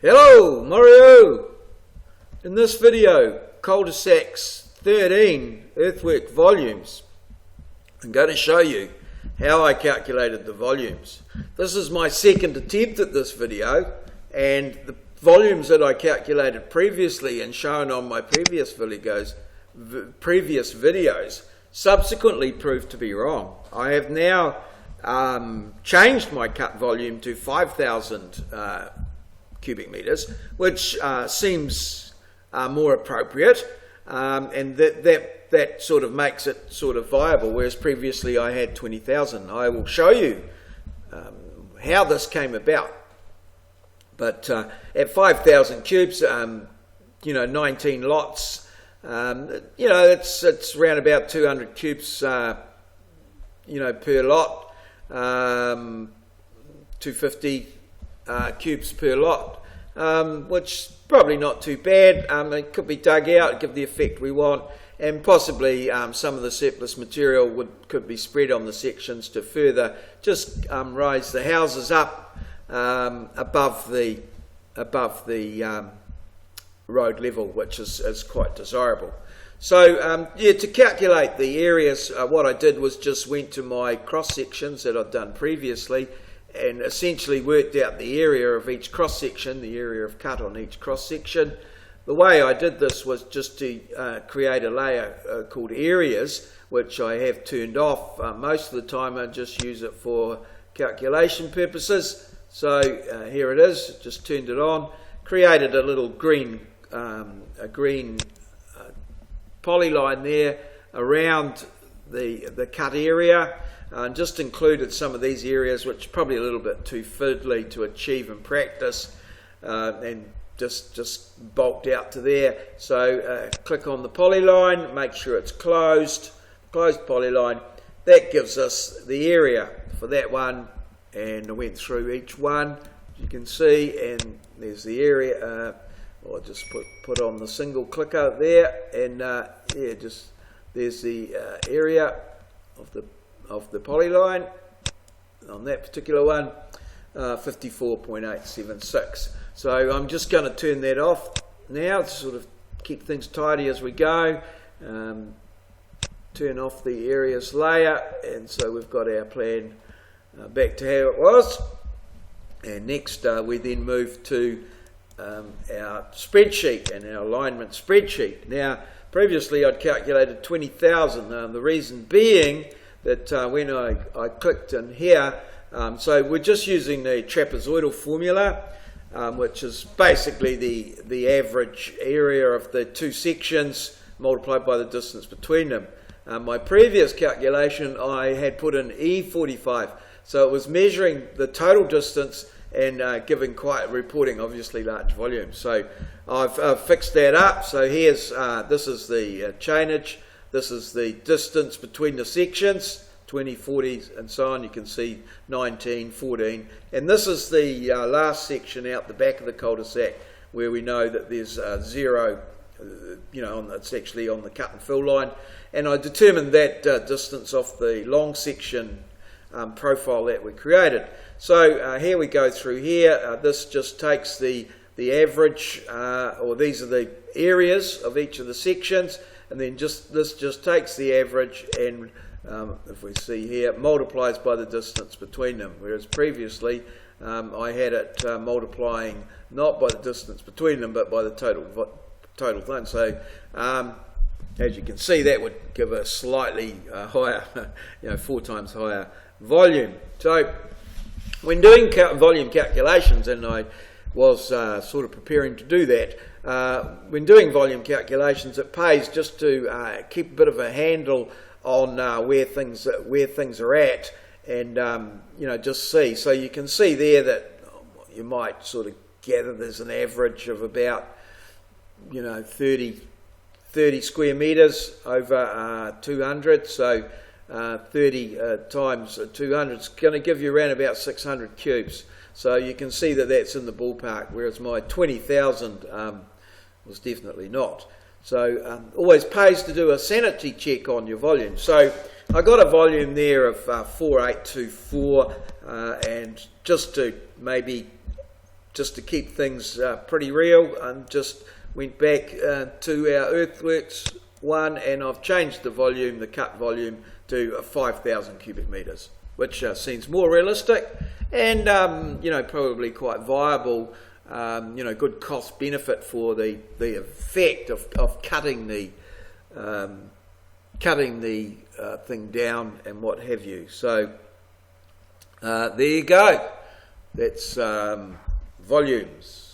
Hello, Mario! In this video, cul-de-sacs 13 earthwork volumes. I'm going to show you how I calculated the volumes. This is my second attempt at this video, and the volumes that I calculated previously and shown on my previous videos subsequently proved to be wrong. I have now changed my cut volume to 5,000 cubic meters, which seems more appropriate, and that sort of makes it sort of viable, whereas previously I had 20,000. I will show you how this came about. But at 5,000 cubes, 19 lots, it's around about 200 cubes, per lot, 250 cubes per lot, which is probably not too bad. It could be dug out, give the effect we want, and possibly some of the surplus material could be spread on the sections to further just raise the houses up above the road level, which is quite desirable. So to calculate the areas, what I did was just went to my cross sections that I've done previously and essentially worked out the area of each cross section, the area of cut on each cross section. The way I did this was just to create a layer called areas, which I have turned off. Most of the time I just use it for calculation purposes. So here it is, just turned it on, created a little green polyline there around the cut area, and just included some of these areas which are probably a little bit too fiddly to achieve in practice, and just bulked out to there. So click on the polyline, make sure it's closed polyline. That gives us the area for that one, and I went through each one, as you can see, and there's the area. I'll just put on the single clicker there, and there's the area of the polyline on that particular one, 54.876. So I'm just going to turn that off now to sort of keep things tidy as we go. Turn off the areas layer, and so we've got our plan back to how it was. And next we then move to our spreadsheet and our alignment spreadsheet. Now, previously I'd calculated 20,000. The reason being that when I clicked in here, so we're just using the trapezoidal formula, which is basically the average area of the two sections multiplied by the distance between them. My previous calculation, I had put in E45, so it was measuring the total distance and reporting obviously large volumes. So I've fixed that up. So here's this is the chainage. This is the distance between the sections, 20, 40, and so on. You can see 19, 14. And this is the last section out the back of the cul-de-sac where we know that there's zero, it's actually on the cut and fill line. And I determined that distance off the long section profile that we created. So here we go through here. This just takes the average, or these are the areas of each of the sections, and then this just takes the average and if we see here, multiplies by the distance between them, whereas previously I had it multiplying not by the distance between them but by the total thing. So as you can see, that would give a slightly higher, 4 times higher volume. So when doing volume calculations, and I was sort of preparing to do that, when doing volume calculations, it pays just to keep a bit of a handle on where things are at, and just see. So you can see there that you might sort of gather there's an average of about 30 square meters over 200. So 30 times 200 is going to give you around about 600 cubes. So you can see that that's in the ballpark, whereas my 20,000 was definitely not. So always pays to do a sanity check on your volume. So I got a volume there of 4824, and just to maybe just to keep things pretty real, and just went back to our Earthworks one, and I've changed the volume, the cut volume, to 5,000 cubic metres, which seems more realistic and probably quite viable. Good cost benefit for the effect of cutting the thing down and what have you. So there you go. That's volumes.